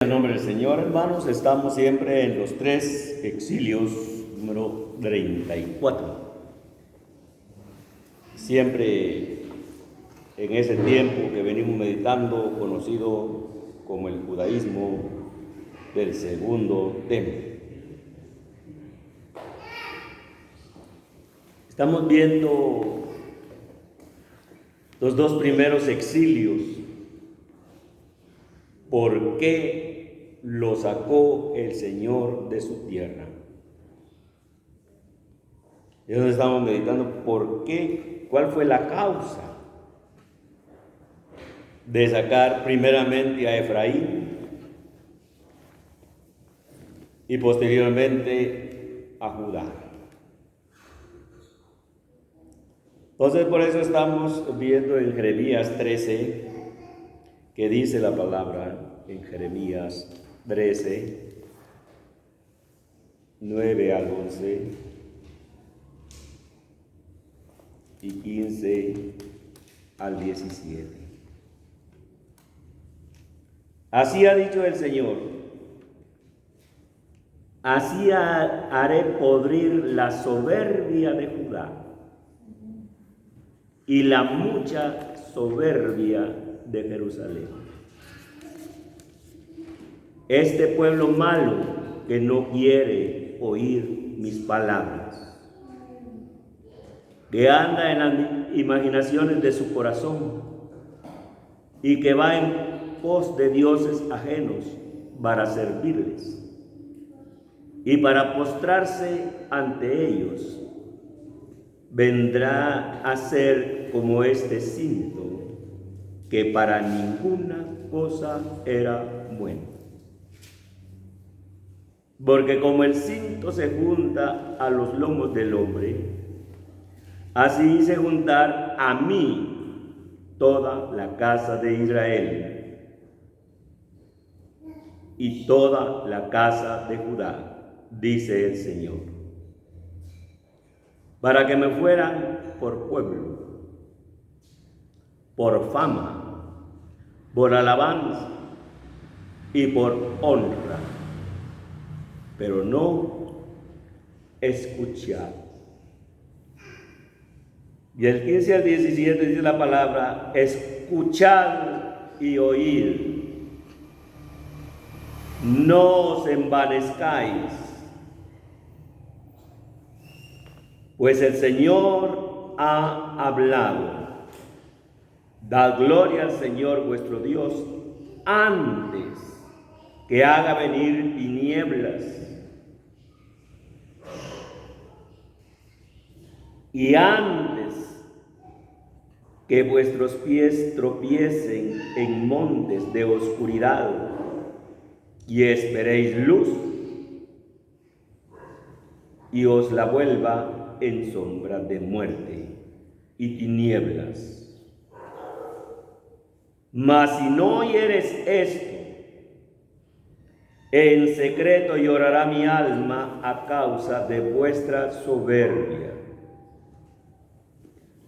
En el nombre del Señor, hermanos, estamos siempre en los tres exilios, número 34. Siempre en ese tiempo que venimos meditando, conocido como el judaísmo del segundo templo. Estamos viendo los dos primeros exilios. ¿Por qué lo sacó el Señor de su tierra? Y es donde estamos meditando por qué, cuál fue la causa de sacar primeramente a Efraín y posteriormente a Judá. Entonces por eso estamos viendo en Jeremías 13, que dice la palabra en Jeremías 13, 9 al 11 y 15 al 17. Así ha dicho el Señor: así haré podrir la soberbia de Judá y la mucha soberbia de Jerusalén. Este pueblo malo que no quiere oír mis palabras, que anda en las imaginaciones de su corazón y que va en pos de dioses ajenos para servirles y para postrarse ante ellos, vendrá a ser como este cinto que para ninguna cosa era bueno. Porque como el cinto se junta a los lomos del hombre, así hice juntar a mí toda la casa de Israel y toda la casa de Judá, dice el Señor, para que me fueran por pueblo, por fama, por alabanza y por honra, pero no escuchar. Y el 15 al 17 dice la palabra: escuchad y oíd, no os envanezcáis, pues el Señor ha hablado. Dad gloria al Señor vuestro Dios antes que haga venir tinieblas y antes que vuestros pies tropiecen en montes de oscuridad y esperéis luz y os la vuelva en sombra de muerte y tinieblas. Mas si no oyeres esto, en secreto llorará mi alma a causa de vuestra soberbia,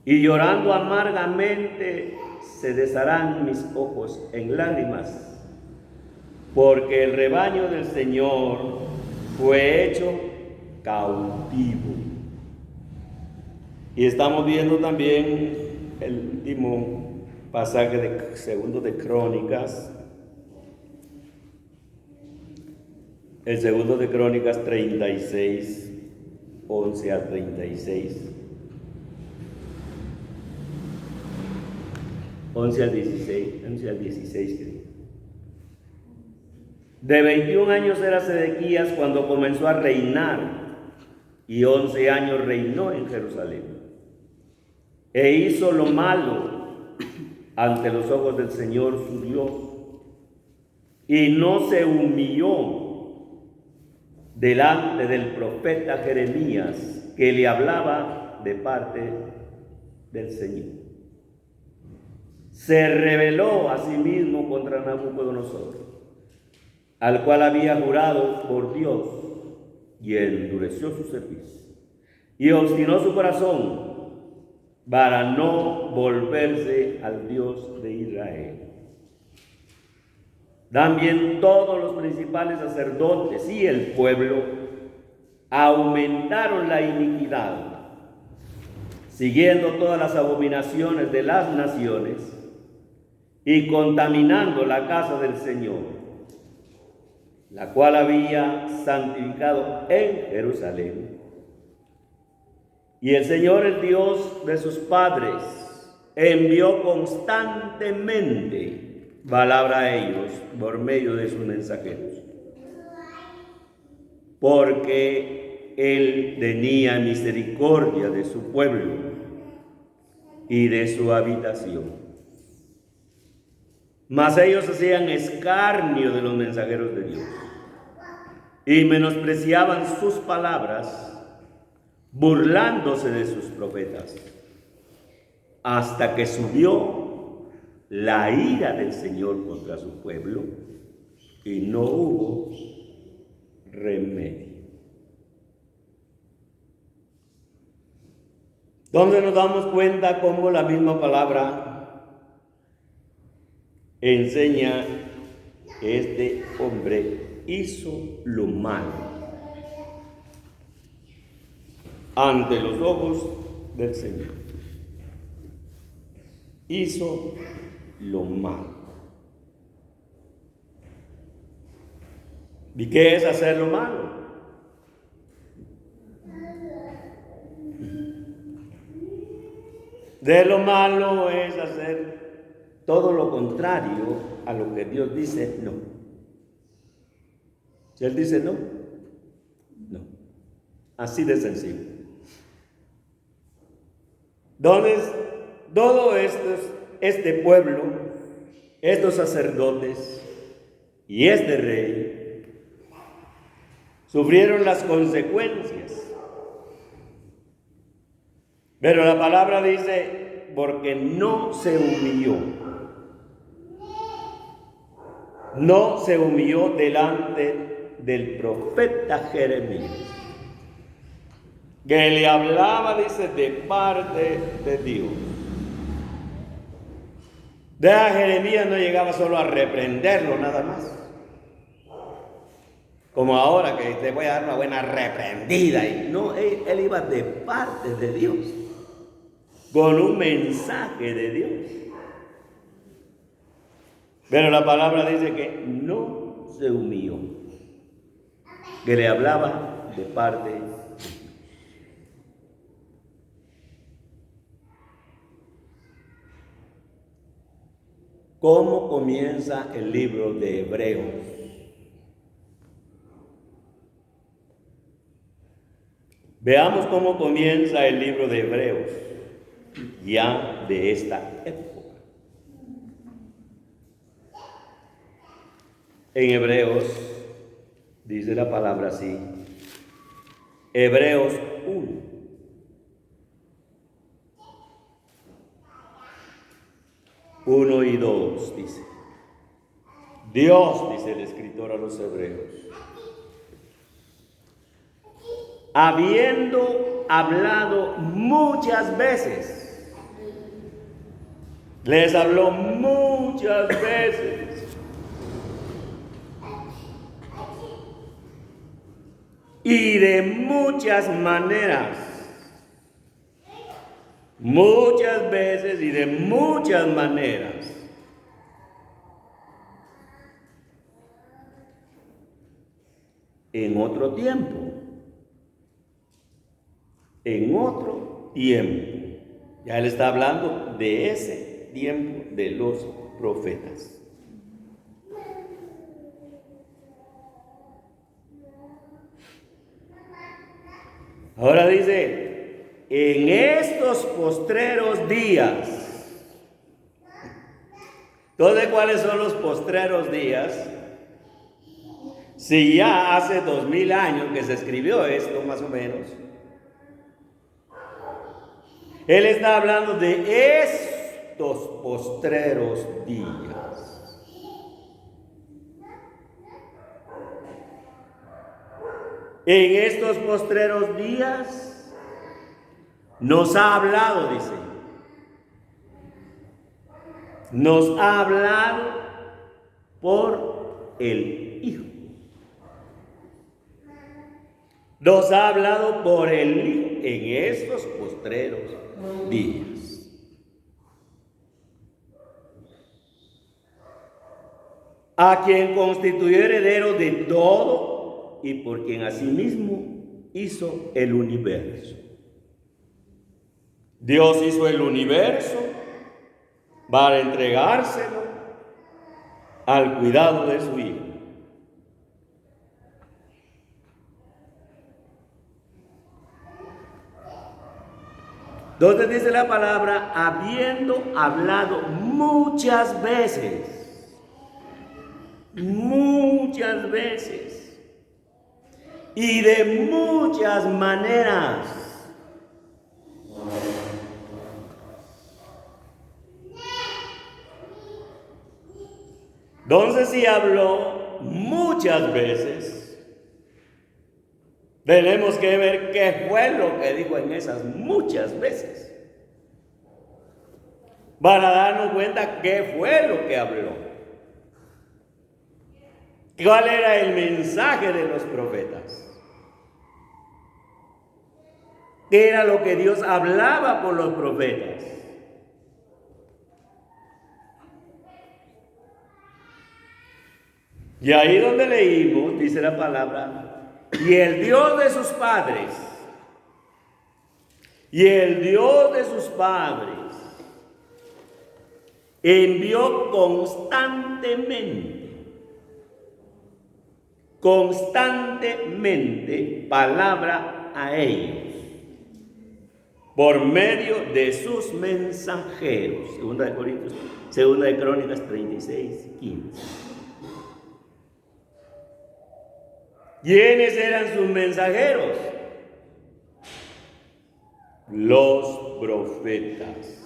y llorando amargamente se desharán mis ojos en lágrimas, porque el rebaño del Señor fue hecho cautivo. Y estamos viendo también el último pasaje de segundo de Crónicas, el segundo de Crónicas 36, 11 a 36. 11 al 16 creo. De 21 años era Sedequías cuando comenzó a reinar, y 11 años reinó en Jerusalén. E hizo lo malo ante los ojos del Señor su Dios, y no se humilló delante del profeta Jeremías, que le hablaba de parte del Señor. Se rebeló a sí mismo contra Nabucodonosor, al cual había jurado por Dios, y endureció su cerviz, y obstinó su corazón para no volverse al Dios de Israel. También todos los principales sacerdotes y el pueblo aumentaron la iniquidad, siguiendo todas las abominaciones de las naciones y contaminando la casa del Señor, la cual había santificado en Jerusalén. Y el Señor, el Dios de sus padres, envió constantemente palabra a ellos por medio de sus mensajeros, porque Él tenía misericordia de su pueblo y de su habitación. Mas ellos hacían escarnio de los mensajeros de Dios y menospreciaban sus palabras, burlándose de sus profetas, hasta que subió la ira del Señor contra su pueblo y no hubo remedio. Entonces nos damos cuenta cómo la misma palabra enseña que este hombre hizo lo malo ante los ojos del Señor. Hizo lo malo. ¿Y qué es hacer lo malo? De lo malo es hacer todo lo contrario a lo que Dios dice no. Si Él dice no, no. Así de sencillo. Entonces, todo este pueblo, estos sacerdotes y este rey sufrieron las consecuencias. Pero la palabra dice, porque no se humilló. No se humilló delante del profeta Jeremías, que le hablaba, dice, de parte de Dios. De Jeremías no llegaba solo a reprenderlo nada más, como ahora que te voy a dar una buena reprendida. Y no, él iba de parte de Dios, con un mensaje de Dios. Pero la palabra dice que no se humilló, que le hablaba de parte de Dios. ¿Cómo comienza el libro de Hebreos? Veamos cómo comienza el libro de Hebreos, ya de esta época. En Hebreos, dice la palabra así, Hebreos 1. Uno y 2 dice, Dios, dice el escritor a los hebreos, habiendo hablado muchas veces, les habló muchas veces, y de muchas maneras, muchas veces y de muchas maneras, en otro tiempo, ya él está hablando de ese tiempo de los profetas. Ahora dice, en estos postreros días. Entonces, ¿cuáles son los postreros días? Si ya hace 2000 años que se escribió esto, más o menos, él está hablando de estos postreros días. En estos postreros días nos ha hablado, dice. Nos ha hablado por el Hijo. Nos ha hablado por el Hijo en estos postreros días. A quien constituyó heredero de todo y por quien asimismo hizo el universo. Dios hizo el universo para entregárselo al cuidado de su Hijo. Entonces dice la palabra, habiendo hablado muchas veces, y de muchas maneras, entonces si habló muchas veces, tenemos que ver qué fue lo que dijo en esas muchas veces, para darnos cuenta qué fue lo que habló. ¿Cuál era el mensaje de los profetas? ¿Qué era lo que Dios hablaba por los profetas? Y ahí donde leímos, dice la palabra, y el Dios de sus padres, envió constantemente palabra a ellos por medio de sus mensajeros. Segunda de Crónicas 36:15. ¿Quiénes eran sus mensajeros? Los profetas.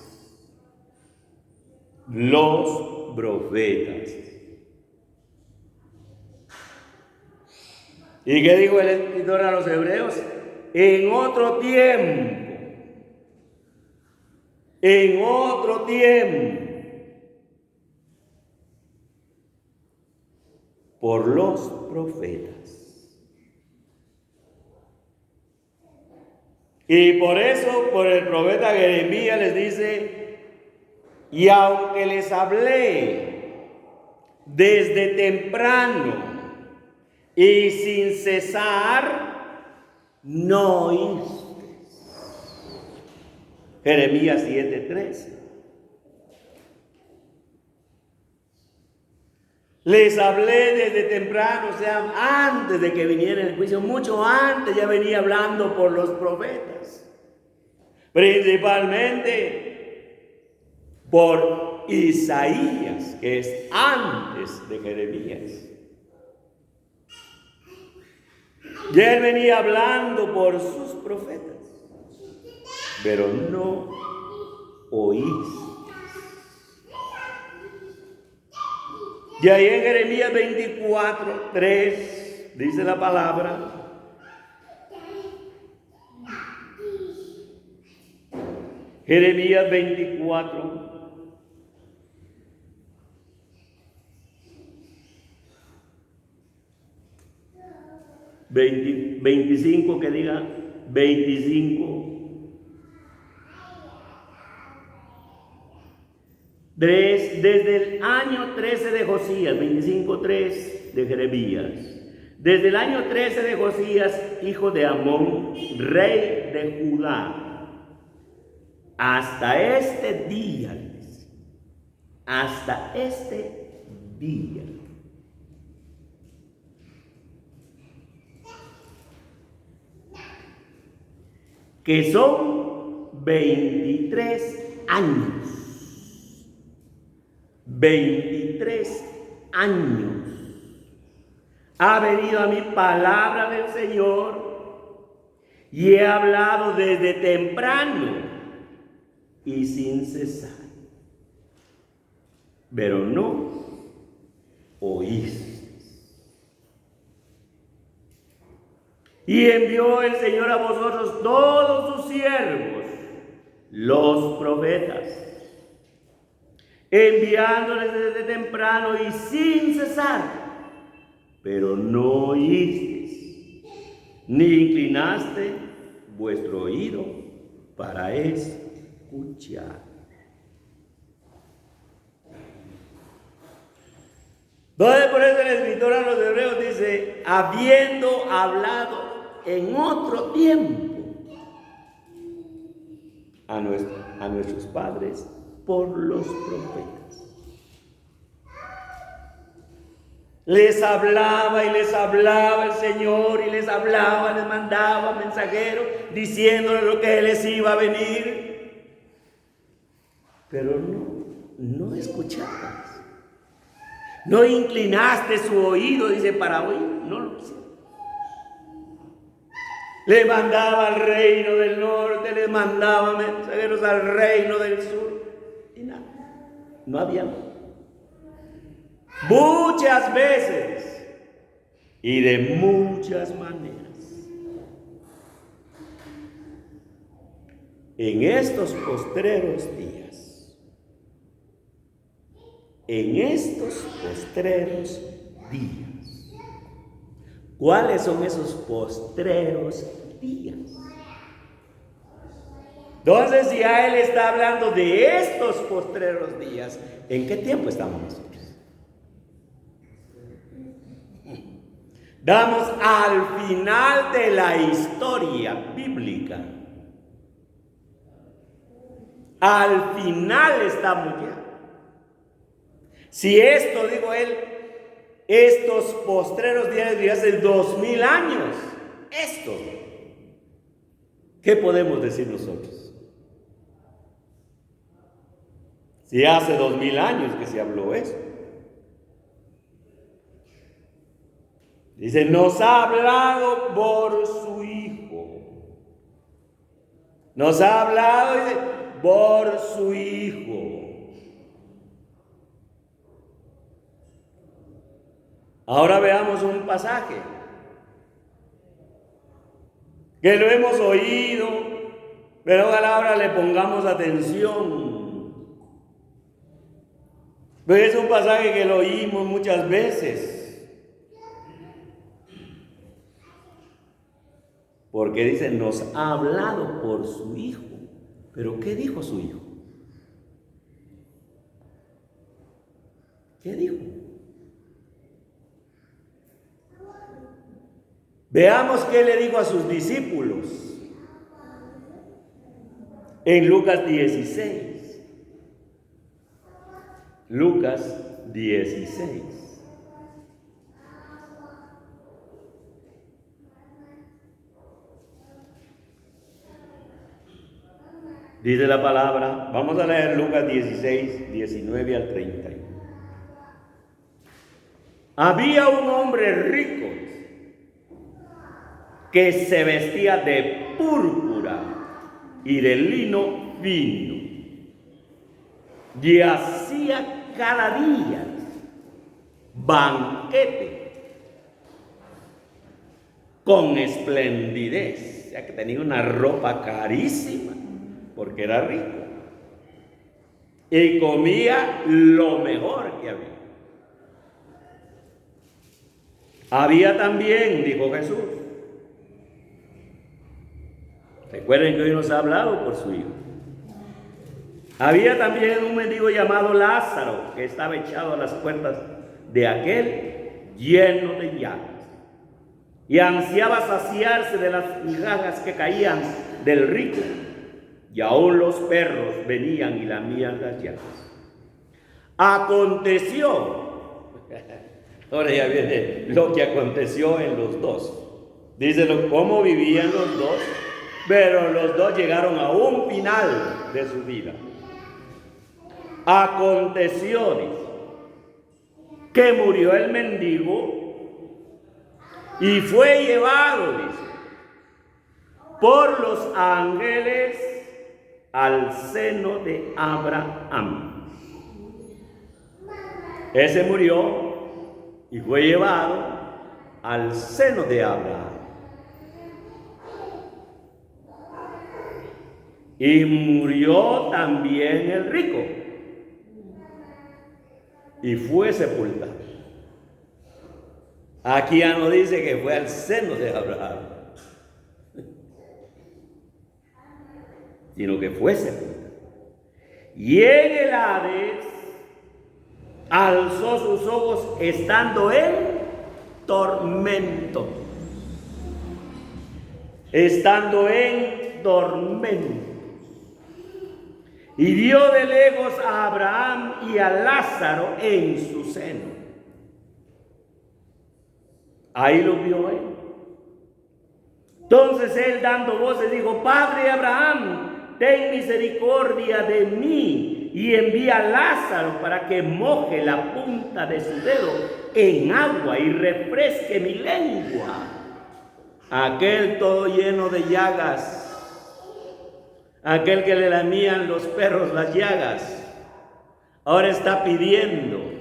¿Y qué dijo el escritor a los hebreos? En otro tiempo, por los profetas. Y por eso, por el profeta Jeremías les dice, y aunque les hablé desde temprano y sin cesar, no oíste. Jeremías 7:13. Les hablé desde temprano, o sea, antes de que viniera el juicio, mucho antes ya venía hablando por los profetas. Principalmente por Isaías, que es antes de Jeremías. Y él venía hablando por sus profetas, pero no oíste. Y ahí en Jeremías 24:3 dice la palabra, Jeremías 24, 25, que diga 25. Desde el año 13 de Josías, 25:3 de Jeremías. Desde el año 13 de Josías, hijo de Amón, rey de Judá, hasta este día, que son 23 años. 23 años ha venido a mí palabra del Señor y he hablado desde temprano y sin cesar, pero no oíste. Y envió el Señor a vosotros todos sus siervos, los profetas, enviándoles desde temprano y sin cesar pero no oísteis, ni inclinaste vuestro oído para escuchar. Entonces, por eso el escritor a los Hebreos dice, habiendo hablado en otro tiempo a nuestros padres por los profetas. Les hablaba y les hablaba el Señor y les hablaba, les mandaba mensajeros diciéndoles lo que les iba a venir. Pero no escuchabas. No inclinaste su oído, dice, para oír. No lo hiciste. Le mandaba al reino del norte, le mandaba mensajeros al reino del sur. Y nada, no había. Muchas veces y de muchas maneras. En estos postreros días. ¿Cuáles son esos postreros días? Entonces, si a él está hablando de estos postreros días, ¿en qué tiempo estamos nosotros? Damos al final de la historia bíblica. Al final estamos ya. Si esto, digo él, estos postreros días de hace 2000 años, esto, ¿qué podemos decir nosotros? Si hace 2000 años que se habló eso. Dice, nos ha hablado por su Hijo. Nos ha hablado, dice, por su Hijo. Ahora veamos un pasaje que lo hemos oído, pero ahora le pongamos atención. Pero es un pasaje que lo oímos muchas veces. Porque dice, nos ha hablado por su Hijo. ¿Pero qué dijo su Hijo? ¿Qué dijo? Veamos qué le dijo a sus discípulos en Lucas 16. Lucas 16. Dice la palabra, vamos a leer Lucas 16, 19 al 31. Había un hombre rico que se vestía de púrpura y de lino fino, y hacía cada día banquete con esplendidez, o sea que tenía una ropa carísima, porque era rico, y comía lo mejor que había. Había también, dijo Jesús, recuerden que hoy nos ha hablado por su Hijo. Había también un mendigo llamado Lázaro, que estaba echado a las puertas de aquel lleno de llagas, y ansiaba saciarse de las migajas que caían del rico, y aún los perros venían y lamían las llagas. Aconteció, ahora ya viene lo que aconteció en los dos. Dice cómo vivían los dos, pero los dos llegaron a un final de su vida. Aconteció, dice, que murió el mendigo y fue llevado, dice, por los ángeles al seno de Abraham. Ese murió y fue llevado al seno de Abraham. Y murió también el rico y fue sepultado. Aquí ya no dice que fue al seno de Abraham, sino que fue sepultado. Y en el Hades alzó sus ojos estando en tormento. Estando en tormento. Y vio de lejos a Abraham y a Lázaro en su seno. Ahí lo vio él. Entonces él, dando voces, dijo: Padre Abraham, ten misericordia de mí y envía a Lázaro para que moje la punta de su dedo en agua y refresque mi lengua. Aquel todo lleno de llagas, aquel que le lamían los perros las llagas, ahora está pidiendo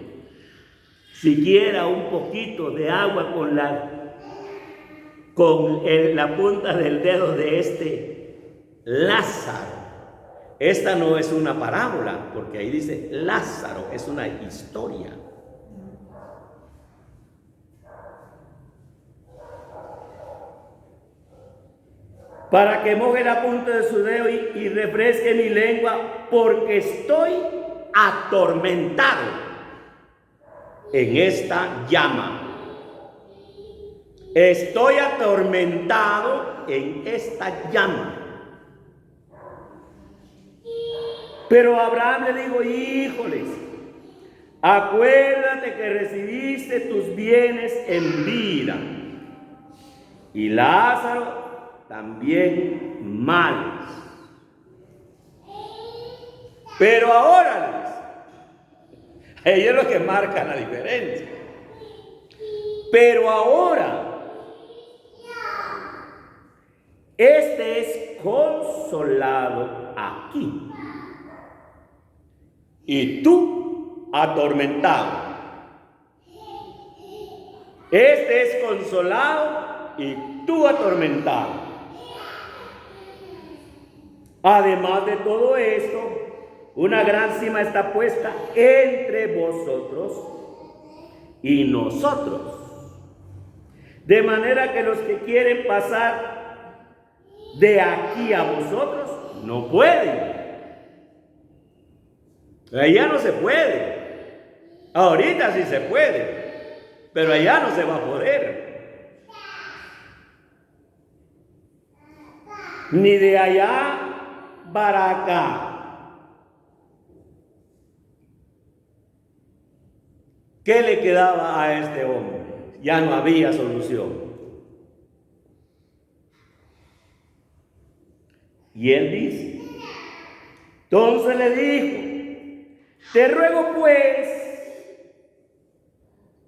siquiera un poquito de agua con la punta del dedo de este Lázaro. Esta no es una parábola, porque ahí dice Lázaro, es una historia. Para que moje la punta de su dedo y refresque mi lengua, porque estoy atormentado en esta llama. Estoy atormentado en esta llama. Pero Abraham le dijo: híjoles, acuérdate que recibiste tus bienes en vida, y Lázaro también males. Pero ahora, ellos es lo que marca la diferencia. Pero ahora, este es consolado aquí, y tú atormentado. Este es consolado y tú atormentado. Además de todo esto, una gran cima está puesta entre vosotros y nosotros, de manera que los que quieren pasar de aquí a vosotros no pueden. Allá no se puede. Ahorita sí se puede, pero allá no se va a poder. Ni de allá para acá. ¿Qué le quedaba a este hombre? Ya no había solución. Y él dice, entonces le dijo: te ruego pues,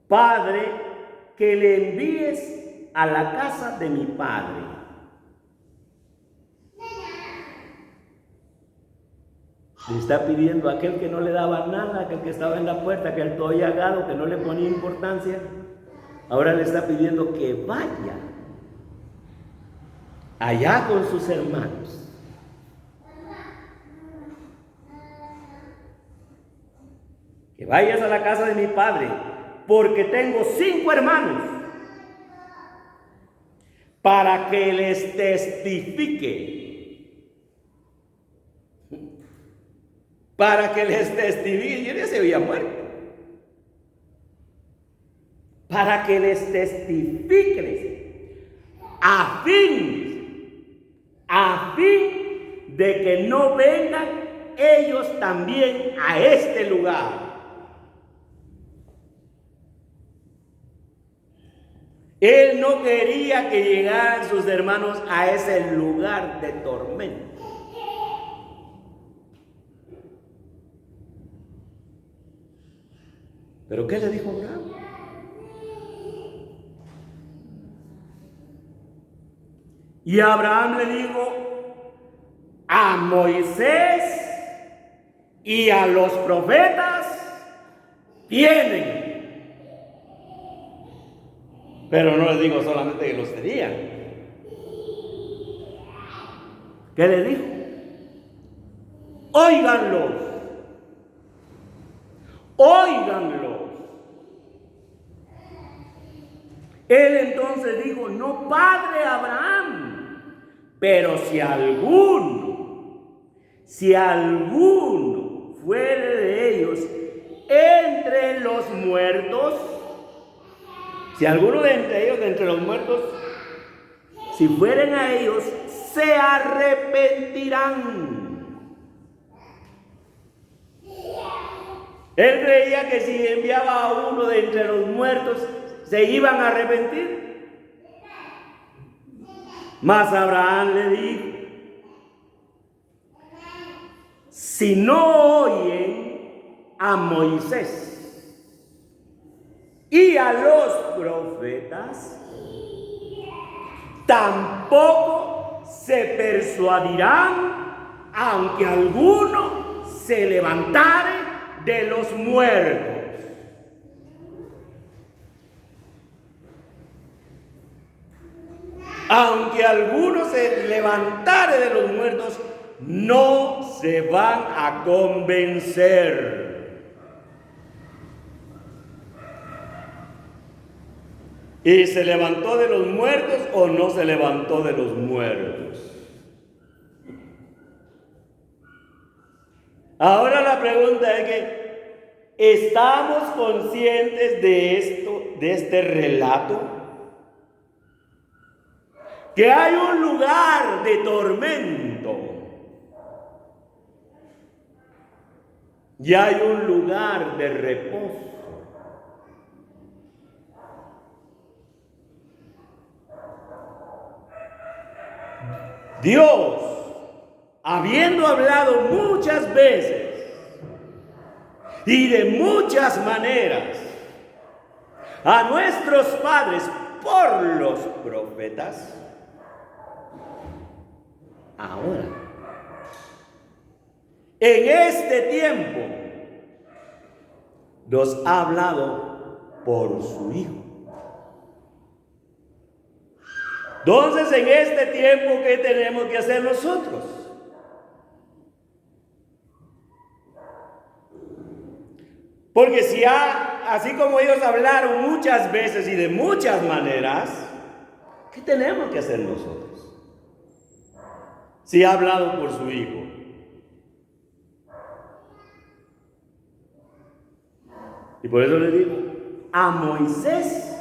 Padre, que le envíes a la casa de mi padre. Le está pidiendo a aquel que no le daba nada, aquel que estaba en la puerta, aquel todo llagado, que no le ponía importancia. Ahora le está pidiendo que vaya allá con sus hermanos. Que vayas a la casa de mi padre, porque tengo 5 hermanos, para que les testifique. Para que les testifique. Yo ya se había muerto. Para que les testifique, a fin de que no vengan ellos también a este lugar. Él no quería que llegaran sus hermanos a ese lugar de tormento. ¿Pero qué le dijo Abraham? Y Abraham le dijo: a Moisés y a los profetas tienen. Pero no les digo solamente que los tenían. ¿Qué le dijo? Óiganlos. Óiganlos. Él entonces dijo: no, padre Abraham, pero si alguno fuere de ellos entre los muertos, si alguno de entre ellos, de entre los muertos, si fueren a ellos, se arrepentirán. Él creía que si enviaba a uno de entre los muertos, se iban a arrepentir. Mas Abraham le dijo: si no oyen a Moisés y a los profetas, tampoco se persuadirán, aunque alguno se levantare de los muertos. Aunque alguno se levantare de los muertos, no se van a convencer. ¿Y se levantó de los muertos o no se levantó de los muertos? Ahora la pregunta es que, ¿estamos conscientes de esto, de este relato? Que hay un lugar de tormento y hay un lugar de reposo. Dios, habiendo hablado muchas veces y de muchas maneras a nuestros padres por los profetas, ahora, en este tiempo, nos ha hablado por su Hijo. Entonces, en este tiempo, ¿qué tenemos que hacer nosotros? Porque si así como ellos hablaron muchas veces y de muchas maneras, ¿qué tenemos que hacer nosotros? Si ha hablado por su Hijo. Y por eso le digo, a Moisés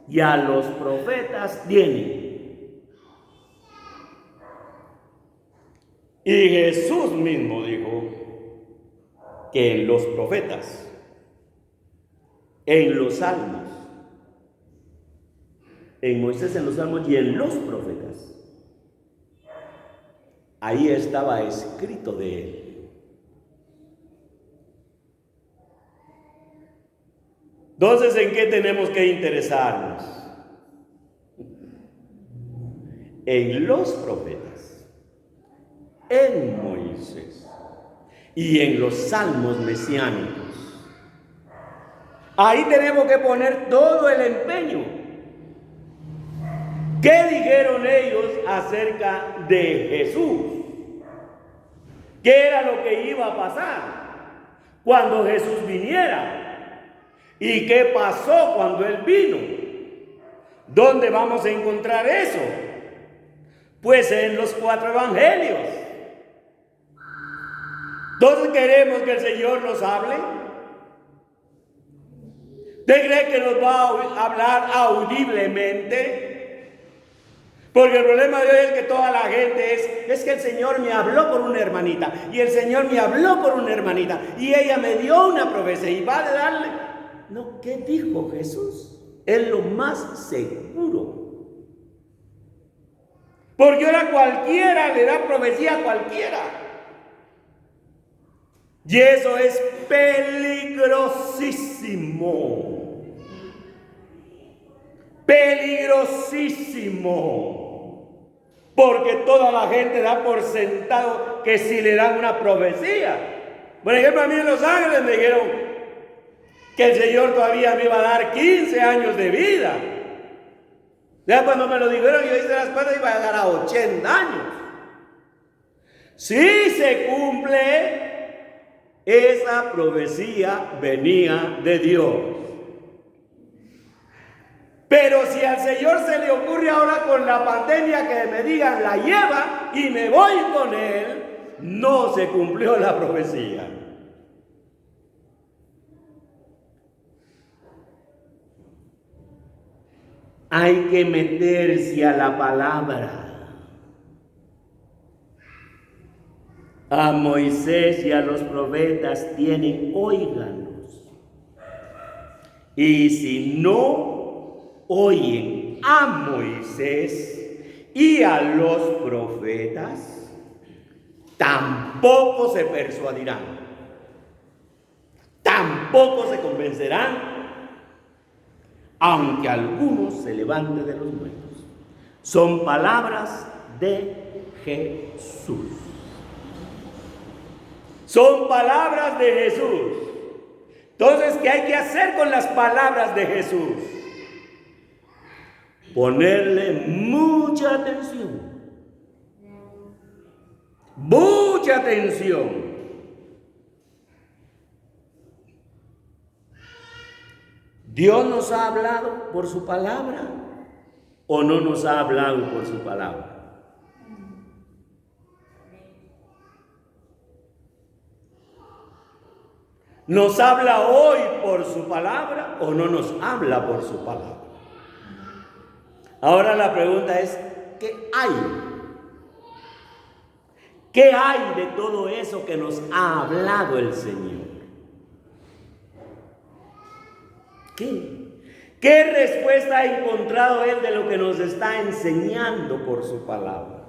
y a los profetas tienen. Y Jesús mismo dijo que en los profetas, en los salmos, en Moisés, en los salmos y en los profetas, ahí estaba escrito de él. Entonces, ¿en qué tenemos que interesarnos? En los profetas, en Moisés y en los salmos mesiánicos. Ahí tenemos que poner todo el empeño. ¿Qué dijeron ellos acerca de Jesús? ¿Qué era lo que iba a pasar cuando Jesús viniera? ¿Y qué pasó cuando Él vino? ¿Dónde vamos a encontrar eso? Pues en los 4 evangelios. ¿Todos queremos que el Señor nos hable? ¿Usted cree que nos va a hablar audiblemente? Porque el problema de hoy es que toda la gente es que el Señor me habló por una hermanita, y el Señor me habló por una hermanita, y ella me dio una profecía, y va a darle. No, ¿qué dijo Jesús? Es lo más seguro. Porque ahora cualquiera le da profecía a cualquiera. Y eso es peligrosísimo. Peligrosísimo. Porque toda la gente da por sentado que si le dan una profecía. Por ejemplo, a mí en Los Ángeles me dijeron que el Señor todavía me iba a dar 15 años de vida. Ya cuando me lo dijeron, yo hice las cuentas, iba a llegar a 80 años. Si se cumple, esa profecía venía de Dios. Pero si al Señor se le ocurre ahora con la pandemia que me digan la lleva y me voy con Él, no se cumplió la profecía. Hay que meterse a la palabra. A Moisés y a los profetas tienen, óiganlos. Y si no oyen a Moisés y a los profetas, tampoco se persuadirán, tampoco se convencerán, aunque algunos se levanten de los muertos. Son palabras de Jesús. Son palabras de Jesús. Entonces, ¿qué hay que hacer con las palabras de Jesús? Ponerle mucha atención. Mucha atención. ¿Dios nos ha hablado por su palabra o no nos ha hablado por su palabra? ¿Nos habla hoy por su palabra o no nos habla por su palabra? Ahora la pregunta es, ¿qué hay? ¿Qué hay de todo eso que nos ha hablado el Señor? ¿Qué respuesta ha encontrado Él de lo que nos está enseñando por su palabra?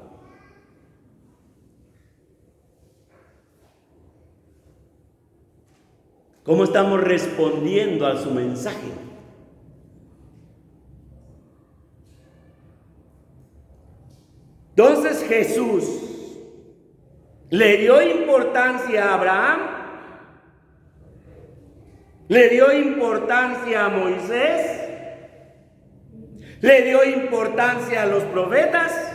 ¿Cómo estamos respondiendo a su mensaje? Entonces Jesús le dio importancia a Abraham, le dio importancia a Moisés, le dio importancia a los profetas,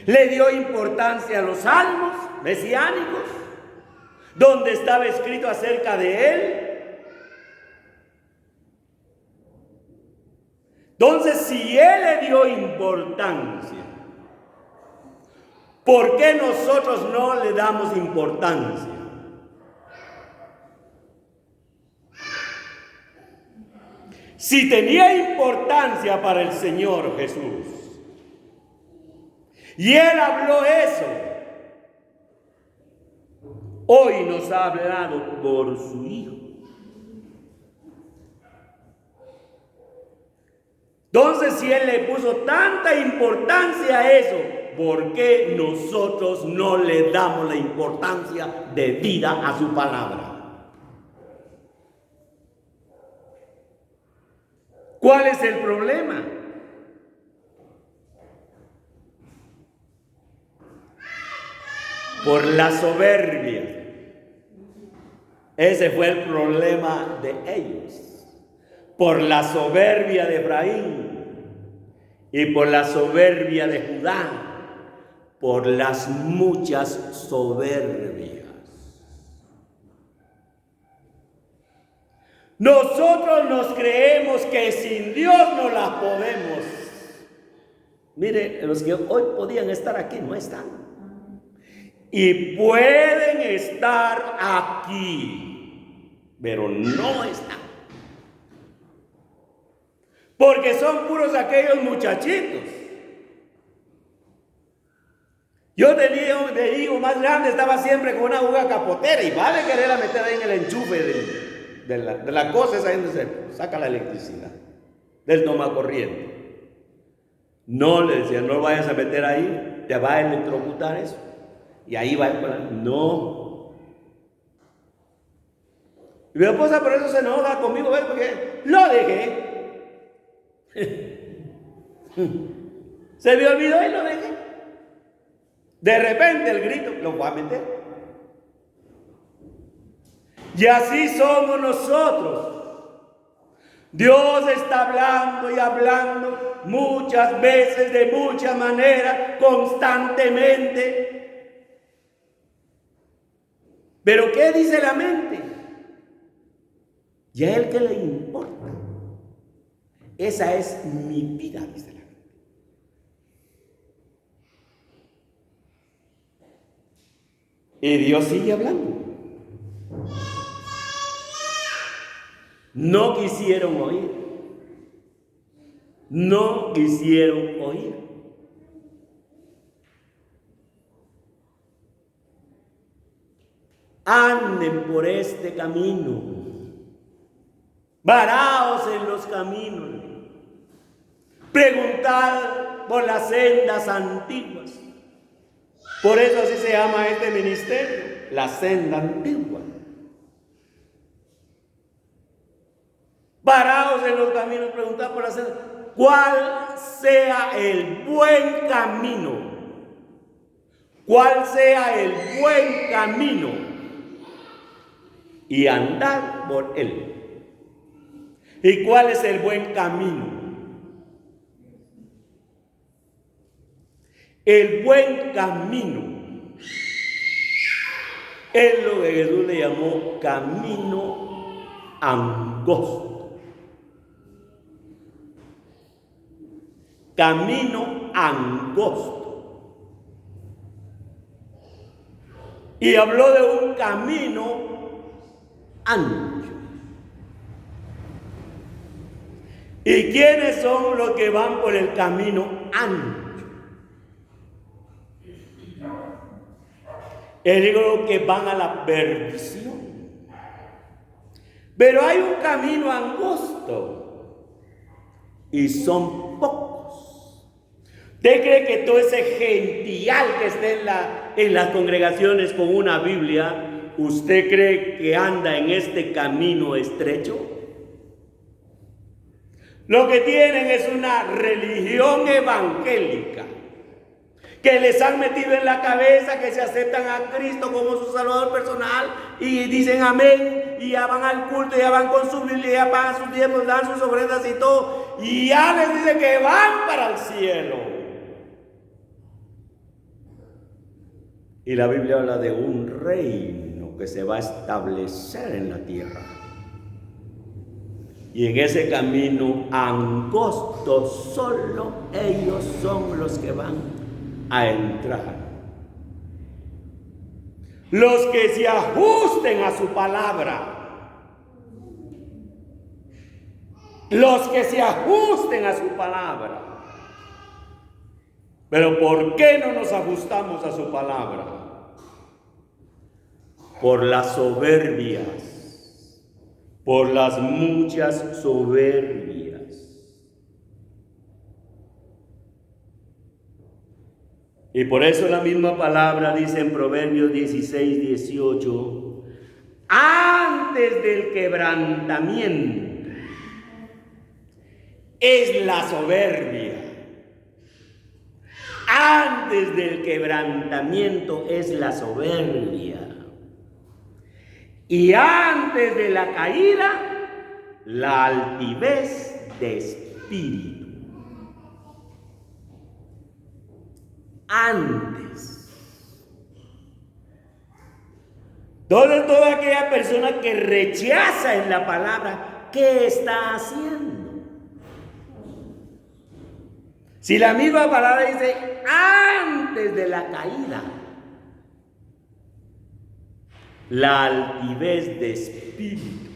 le dio importancia a los salmos mesiánicos, donde estaba escrito acerca de Él. Entonces, si Él le dio importancia, ¿por qué nosotros no le damos importancia? Si tenía importancia para el Señor Jesús, y Él habló eso, hoy nos ha hablado por su Hijo. Entonces, si Él le puso tanta importancia a eso, ¿por qué nosotros no le damos la importancia debida a su palabra? ¿Cuál es el problema? Por la soberbia. Ese fue el problema de ellos. Por la soberbia de Efraín y por la soberbia de Judá, por las muchas soberbias. Nosotros nos creemos que sin Dios no las podemos. Mire, los que hoy podían estar aquí no están. Y pueden estar aquí, pero no están. Porque son puros aquellos muchachitos. Yo tenía un hijo más grande, estaba siempre con una aguja capotera y vale quererla meter ahí en el enchufe de la cosa esa donde se saca la electricidad, del tomacorriente. No, le decía, no lo vayas a meter ahí, te va a electrocutar eso. Y ahí va el... No. Y mi esposa por eso se enoja conmigo, ¿ves? Porque lo dejé. Se me olvidó y lo dejé. De repente el grito lo voy a meter. Y así somos nosotros. Dios está hablando y hablando muchas veces, de muchas maneras, constantemente. Pero ¿qué dice la mente? ¿Y a Él qué le importa? Esa es mi vida, dice la Biblia. Y Dios sigue hablando. No quisieron oír. No quisieron oír. Anden por este camino. Varaos en los caminos. Preguntad por las sendas antiguas. Por eso así se llama este ministerio, la senda antigua. Varaos en los caminos, preguntad por la senda. ¿Cuál sea el buen camino? ¿Cuál sea el buen camino? Y andad por él. ¿Y cuál es el buen camino? El buen camino es lo que Jesús le llamó camino angosto. Camino angosto. Y habló de un camino ancho. ¿Y quiénes son los que van por el camino ancho? Él dijo que van a la perdición. Pero hay un camino angosto y son pocos. ¿Usted cree que todo ese gentillal que está en las congregaciones con una Biblia, usted cree que anda en este camino estrecho? Lo que tienen es una religión evangélica que les han metido en la cabeza que se aceptan a Cristo como su Salvador personal y dicen amén y ya van al culto, ya van con su Biblia, ya pagan sus diezmos, dan sus ofrendas y todo, y ya les dice que van para el cielo. Y la Biblia habla de un reino que se va a establecer en la tierra. Y en ese camino angosto solo ellos son los que van a entrar. Los que se ajusten a su palabra. Los que se ajusten a su palabra. Pero ¿por qué no nos ajustamos a su palabra? Por las soberbias. Por las muchas soberbias. Y por eso la misma palabra dice en Proverbios 16, 18, antes del quebrantamiento es la soberbia. Antes del quebrantamiento es la soberbia. Y antes de la caída, la altivez de espíritu. Antes. Entonces, toda aquella persona que rechaza en la palabra, ¿qué está haciendo? Si la misma palabra dice antes de la caída, la altivez de espíritu.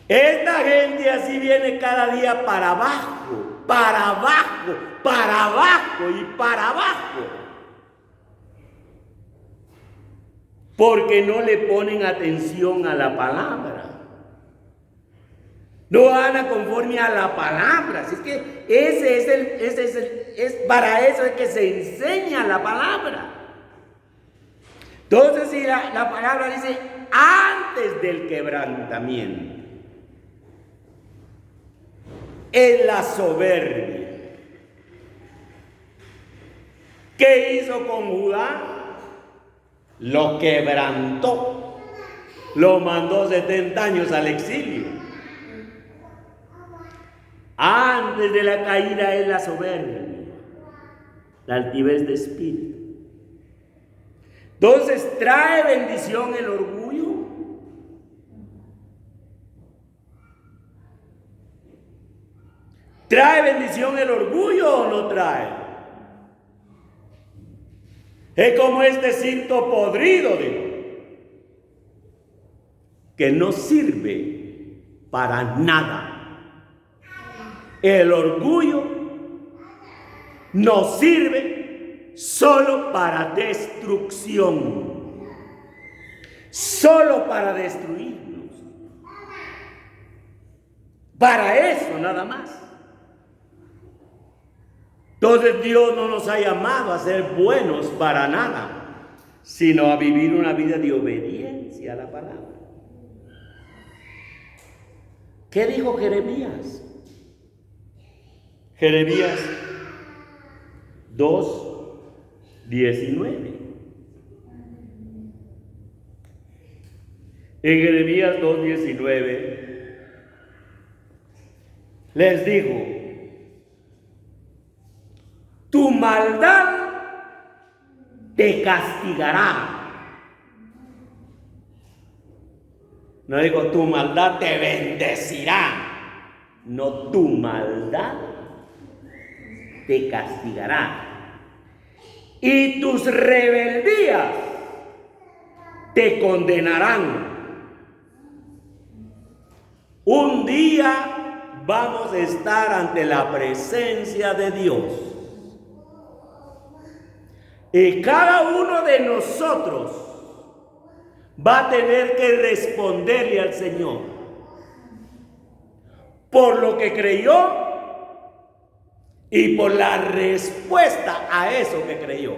Esta gente así viene cada día para abajo, para abajo, para abajo y para abajo. Porque no le ponen atención a la palabra. No van conforme a la palabra. Así es que para eso es que se enseña la palabra. Entonces, si la palabra dice antes del quebrantamiento, es la soberbia. ¿Qué hizo con Judá? Lo quebrantó. Lo mandó 70 años al exilio. Antes de la caída es la soberbia, la altivez de espíritu. Entonces, ¿trae bendición el orgullo? ¿Trae bendición el orgullo o no trae? Es como este cinto podrido, digo, que no sirve para nada. El orgullo nos sirve solo para destrucción, solo para destruirnos. Para eso nada más. Entonces Dios no nos ha llamado a ser buenos para nada, sino a vivir una vida de obediencia a la palabra. ¿Qué dijo Jeremías? Jeremías 2:19. En Jeremías 2:19 les dijo: tu maldad te castigará. No digo tu maldad te bendecirá. No, tu maldad te castigará. Y tus rebeldías te condenarán. Un día vamos a estar ante la presencia de Dios. Y cada uno de nosotros va a tener que responderle al Señor por lo que creyó y por la respuesta a eso que creyó.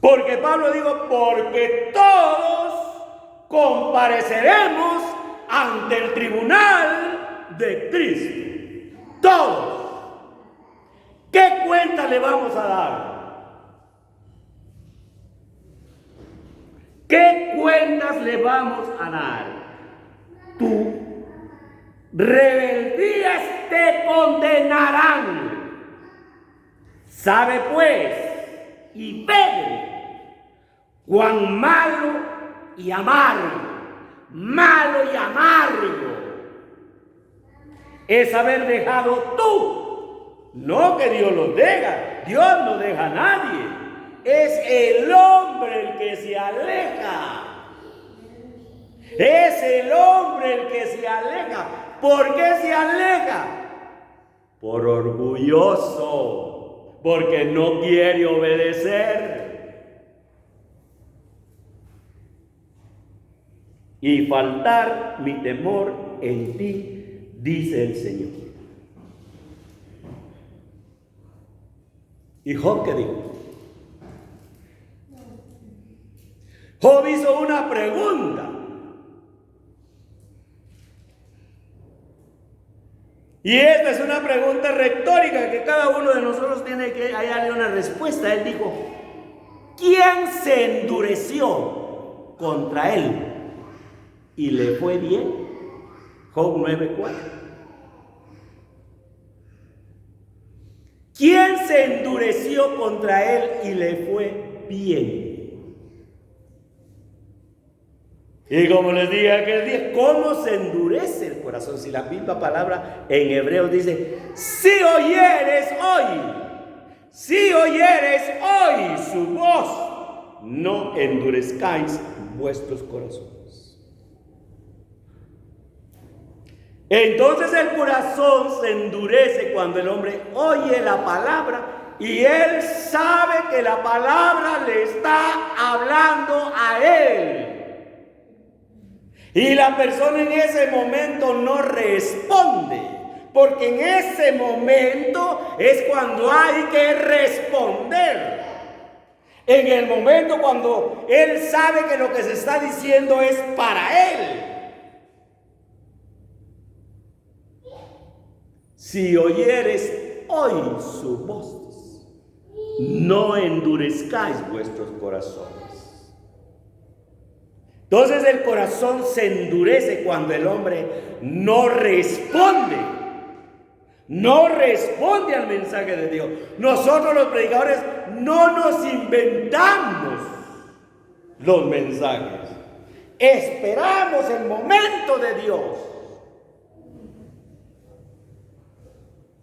Porque Pablo dijo: porque todos compareceremos ante el tribunal de Cristo. Todos. ¿Qué cuenta le vamos a dar? ¿Qué cuentas le vamos a dar? Tu rebeldías te condenarán. Sabe pues y ve cuán malo y amargo es haber dejado tú. No que Dios los deja, Dios no deja a nadie. Es el hombre el que se aleja. Es el hombre el que se aleja. ¿Por qué se aleja? Por orgulloso, porque no quiere obedecer. Y faltar mi temor en ti, dice el Señor. ¿Y Job qué dijo? Job hizo una pregunta. Y esta es una pregunta retórica que cada uno de nosotros tiene que hallarle una respuesta. Él dijo: ¿quién se endureció contra él y le fue bien? Job 9:4. ¿Quién se endureció contra él y le fue bien? Y como les dije aquel día, ¿cómo se endurece el corazón? Si la misma palabra en hebreo dice: si oyeres hoy su voz, no endurezcáis vuestros corazones. Entonces el corazón se endurece cuando el hombre oye la palabra y él sabe que la palabra le está hablando a él. Y la persona en ese momento no responde, porque en ese momento es cuando hay que responder. En el momento cuando él sabe que lo que se está diciendo es para él. Si oyeres hoy su voz, no endurezcáis vuestros corazones. Entonces el corazón se endurece cuando el hombre no responde al mensaje de Dios. Nosotros los predicadores no nos inventamos los mensajes. Esperamos el momento de Dios.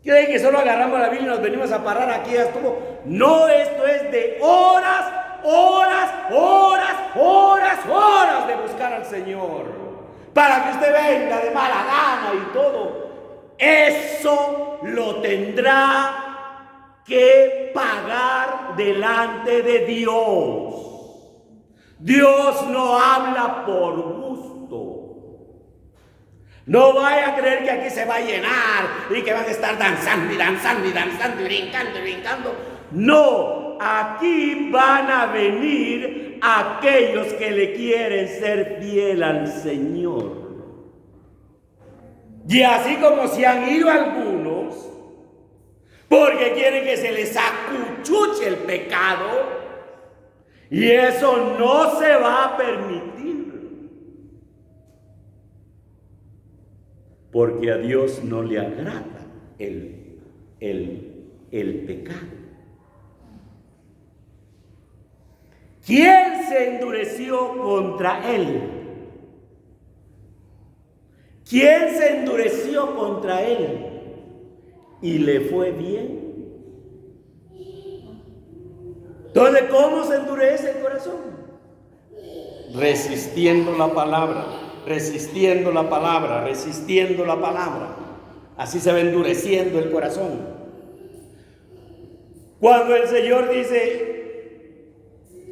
¿Creen que solo agarramos la Biblia y nos venimos a parar aquí? Ya estuvo. No, esto es de horas, horas, horas, horas, horas de buscar al Señor. Para que usted venga de mala gana y todo. Eso lo tendrá que pagar delante de Dios. Dios no habla por gusto. No vaya a creer que aquí se va a llenar y que van a estar danzando y danzando y danzando y brincando y brincando. No, aquí van a venir aquellos que le quieren ser fiel al Señor. Y así como se han ido algunos, porque quieren que se les acuchuche el pecado, y eso no se va a permitir, porque a Dios no le agrada el pecado. ¿Quién se endureció contra él? ¿Quién se endureció contra él y le fue bien? Entonces, ¿cómo se endurece el corazón? Resistiendo la palabra, resistiendo la palabra, resistiendo la palabra. Así se va endureciendo el corazón. Cuando el Señor dice,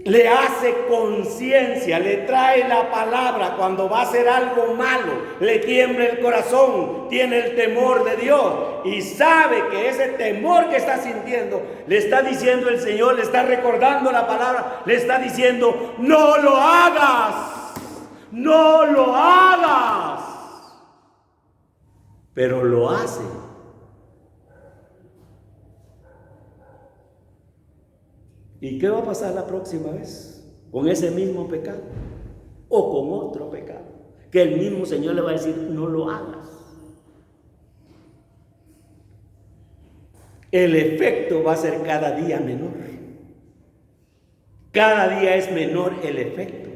le hace conciencia, le trae la palabra cuando va a hacer algo malo, le tiembla el corazón, tiene el temor de Dios y sabe que ese temor que está sintiendo, le está diciendo el Señor, le está recordando la palabra, le está diciendo, no lo hagas, no lo hagas, pero lo hace. ¿Y qué va a pasar la próxima vez? ¿Con ese mismo pecado? ¿O con otro pecado? Que el mismo Señor le va a decir, no lo hagas. El efecto va a ser cada día menor. Cada día es menor el efecto.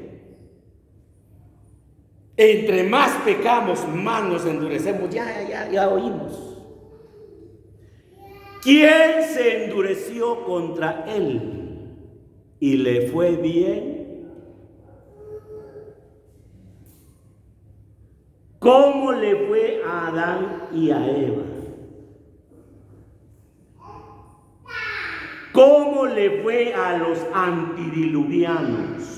Entre más pecamos, más nos endurecemos. Ya oímos. ¿Quién se endureció contra él y le fue bien? ¿Cómo le fue a Adán y a Eva? ¿Cómo le fue a los antidiluvianos?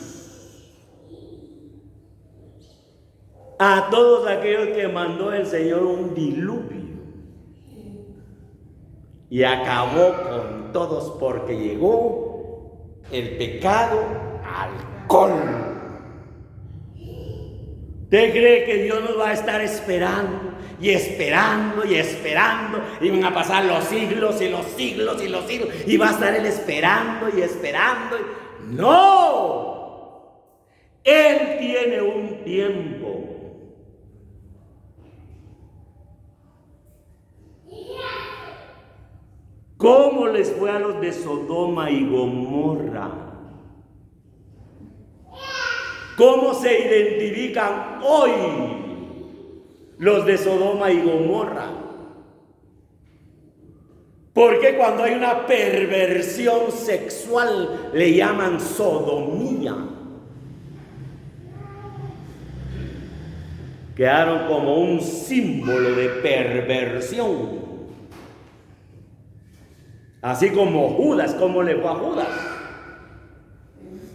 A todos aquellos que mandó el Señor un diluvio. Y acabó con todos porque llegó el pecado al colmo. ¿Usted cree que Dios nos va a estar esperando y esperando y esperando? Y van a pasar los siglos y los siglos y los siglos. Y va a estar Él esperando y esperando. ¡No! Él tiene un tiempo. ¿Cómo les fue a los de Sodoma y Gomorra? ¿Cómo se identifican hoy los de Sodoma y Gomorra? Porque cuando hay una perversión sexual le llaman sodomía. Quedaron como un símbolo de perversión. Así como Judas, ¿cómo le fue a Judas?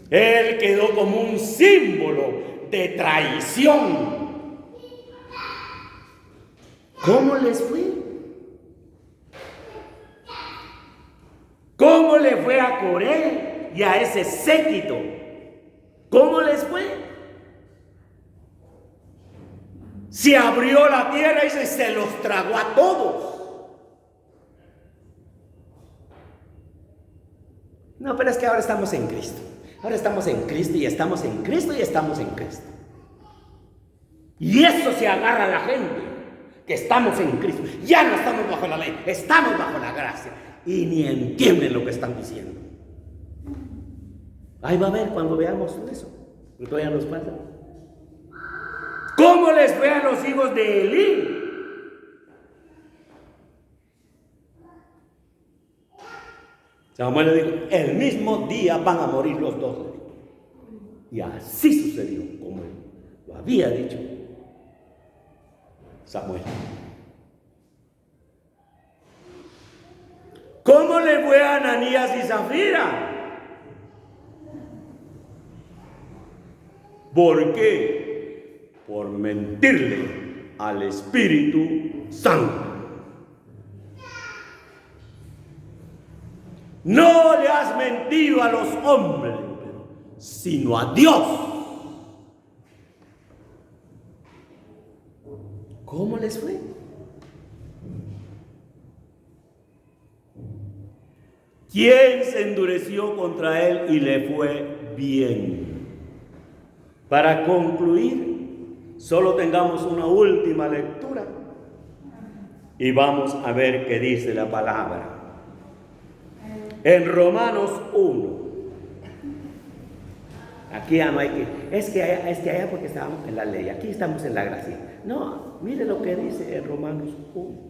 Él quedó como un símbolo de traición. ¿Cómo les fue? ¿Cómo le fue a Coré y a ese séquito? ¿Cómo les fue? Se abrió la tierra y se los tragó a todos. No, pero es que ahora estamos en Cristo. Ahora estamos en Cristo y estamos en Cristo y estamos en Cristo. Y eso se agarra a la gente, que estamos en Cristo. Ya no estamos bajo la ley, estamos bajo la gracia. Y ni entienden lo que están diciendo. Ahí va a ver cuando veamos eso. Y todavía nos falta. ¿Cómo les fue a los hijos de Elí? Samuel le dijo, el mismo día van a morir los dos. Y así sucedió, como lo había dicho Samuel. ¿Cómo le fue a Ananías y Zafira? ¿Por qué? Por mentirle al Espíritu Santo. No le has mentido a los hombres, sino a Dios. ¿Cómo les fue? ¿Quién se endureció contra él y le fue bien? Para concluir, solo tengamos una última lectura y vamos a ver qué dice la palabra. En Romanos 1. Aquí ya no hay que, es que allá porque estábamos en la ley, aquí estamos en la gracia. No, mire lo que dice en Romanos 1.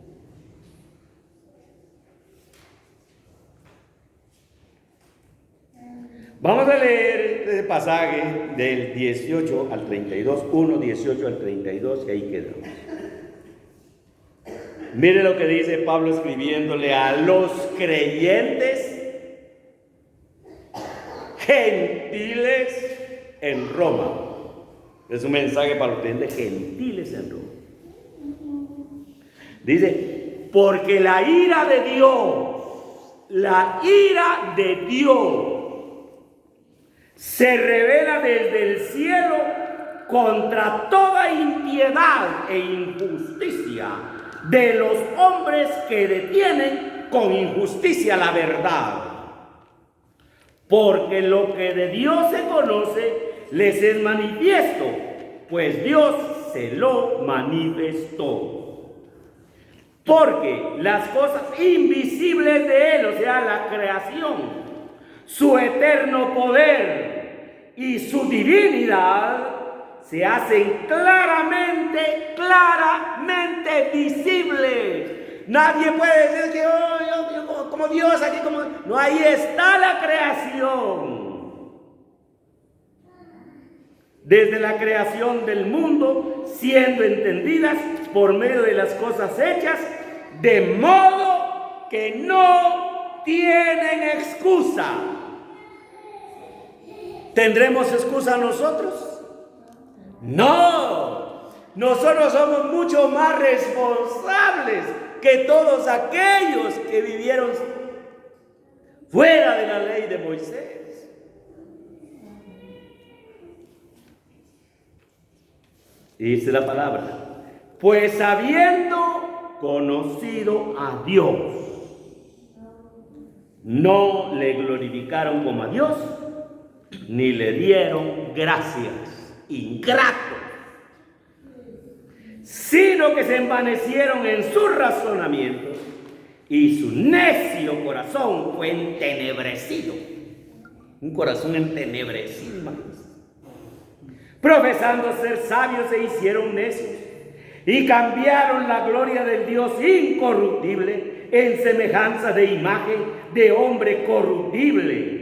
Vamos a leer este pasaje del 18 al 32, 1, 18 al 32, y ahí quedamos. Mire lo que dice Pablo escribiéndole a los creyentes gentiles en Roma. Es un mensaje para los creyentes gentiles en Roma. Dice, porque la ira de Dios se revela desde el cielo contra toda impiedad e injusticia de los hombres que detienen con injusticia la verdad. Porque lo que de Dios se conoce les es manifiesto, pues Dios se lo manifestó. Porque las cosas invisibles de Él, o sea, la creación, su eterno poder y su divinidad, se hacen claramente visibles. Nadie puede decir que yo como Dios aquí, como no, ahí está la creación. Desde la creación del mundo, siendo entendidas por medio de las cosas hechas, de modo que no tienen excusa. ¿Tendremos excusa nosotros? No, nosotros somos mucho más responsables que todos aquellos que vivieron fuera de la ley de Moisés. Dice la palabra, pues habiendo conocido a Dios, no le glorificaron como a Dios, ni le dieron gracias, ingratos, sino que se envanecieron en sus razonamientos y su necio corazón fue entenebrecido. Un corazón entenebrecido, hermanos. Profesando ser sabios se hicieron necios y cambiaron la gloria del Dios incorruptible en semejanza de imagen de hombre corruptible.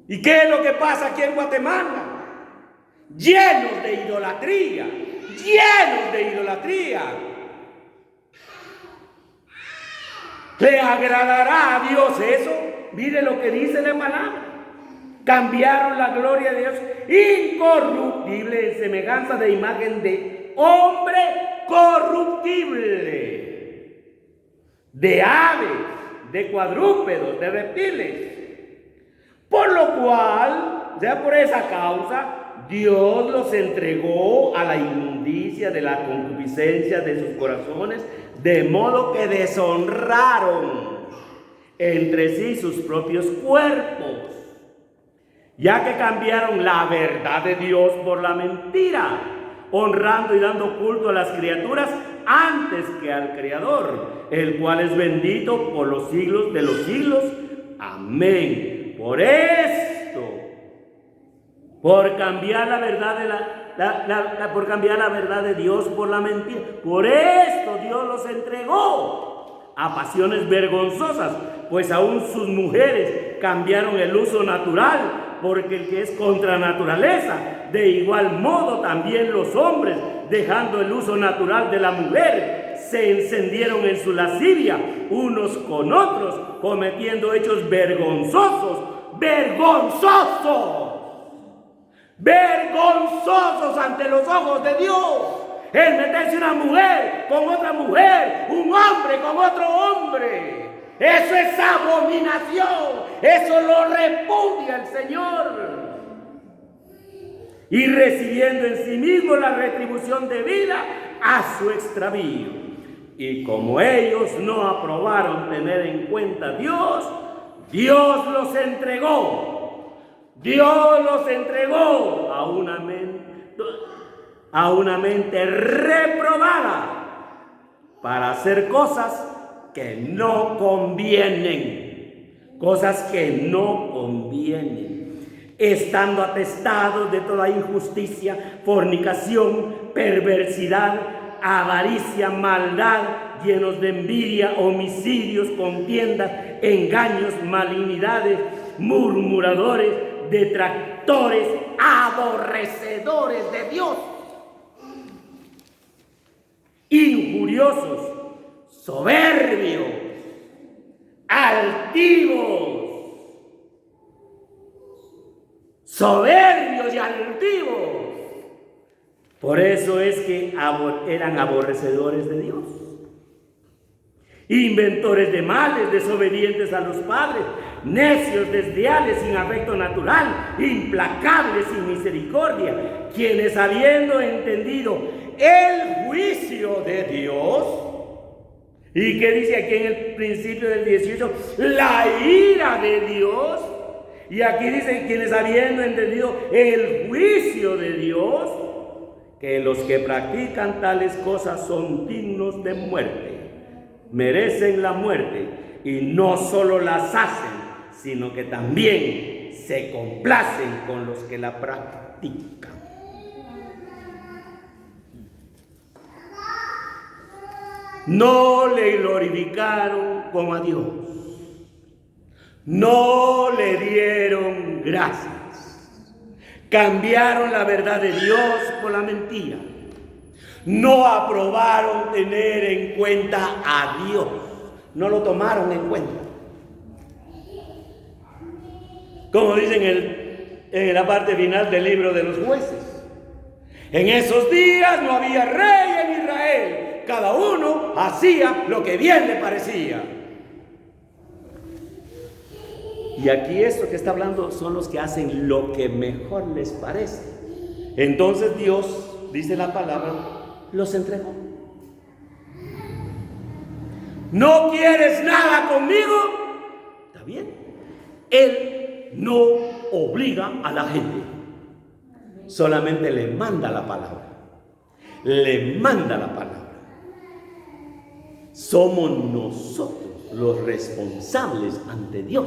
¿Y qué es lo que pasa aquí en Guatemala? Llenos de idolatría, llenos de idolatría. ¿Le agradará a Dios eso? Mire lo que dice la palabra. Cambiaron la gloria de Dios incorruptible en semejanza de imagen de hombre corruptible, de aves, de cuadrúpedos, de reptiles. Por lo cual, o sea, por esa causa, Dios los entregó a la inmundicia de la concupiscencia de sus corazones, de modo que deshonraron entre sí sus propios cuerpos, ya que cambiaron la verdad de Dios por la mentira, honrando y dando culto a las criaturas antes que al Creador, el cual es bendito por los siglos de los siglos. Amén. Por esto, por cambiar la verdad de por cambiar la verdad de Dios por la mentira, por esto Dios los entregó a pasiones vergonzosas, pues aún sus mujeres cambiaron el uso natural, porque el que es contra naturaleza, de igual modo también los hombres, dejando el uso natural de la mujer, se encendieron en su lascivia unos con otros, cometiendo hechos vergonzosos, vergonzosos ante los ojos de Dios. El meterse una mujer con otra mujer, un hombre con otro hombre, eso es abominación, eso lo repudia el Señor. Y recibiendo en sí mismo la retribución debida a su extravío. Y como ellos no aprobaron tener en cuenta a Dios, Dios los entregó a una mente reprobada para hacer cosas que no convienen, estando atestados de toda injusticia, fornicación, perversidad, avaricia, maldad, llenos de envidia, homicidios, contiendas, engaños, malignidades, murmuradores, detractores, aborrecedores de Dios, injuriosos, soberbios, altivos y altivos. Por eso es que eran aborrecedores de Dios, inventores de males, desobedientes a los padres, necios, desleales, sin afecto natural, implacables, sin misericordia, quienes habiendo entendido el juicio de Dios, ¿y qué dice aquí en el principio del 18? La ira de Dios. Y aquí dice, quienes habiendo entendido el juicio de Dios, que los que practican tales cosas son dignos de muerte, merecen la muerte, y no solo las hacen, sino que también se complacen con los que la practican. No le glorificaron como a Dios, no le dieron gracias, cambiaron la verdad de Dios por la mentira, no aprobaron tener en cuenta a Dios, no lo tomaron en cuenta. Como dicen en la parte final del libro de los Jueces, en esos días no había rey en Israel, cada uno hacía lo que bien le parecía. Y aquí esto que está hablando son los que hacen lo que mejor les parece. Entonces Dios, dice la palabra, los entregó. ¿No quieres nada conmigo? Está bien. Él no obliga a la gente, solamente le manda la palabra. Le manda la palabra. Somos nosotros los responsables ante Dios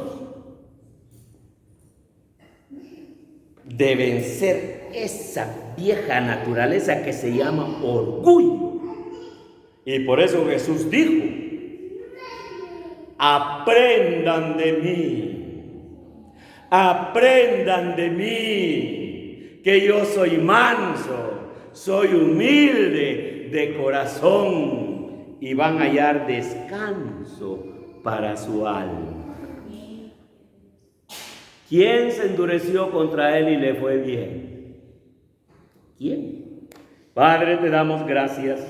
de vencer esa vieja naturaleza que se llama orgullo. Y por eso Jesús dijo: aprendan de mí, que yo soy manso, soy humilde de corazón, y van a hallar descanso para su alma. ¿Quién se endureció contra él y le fue bien? ¿Quién? Padre, te damos gracias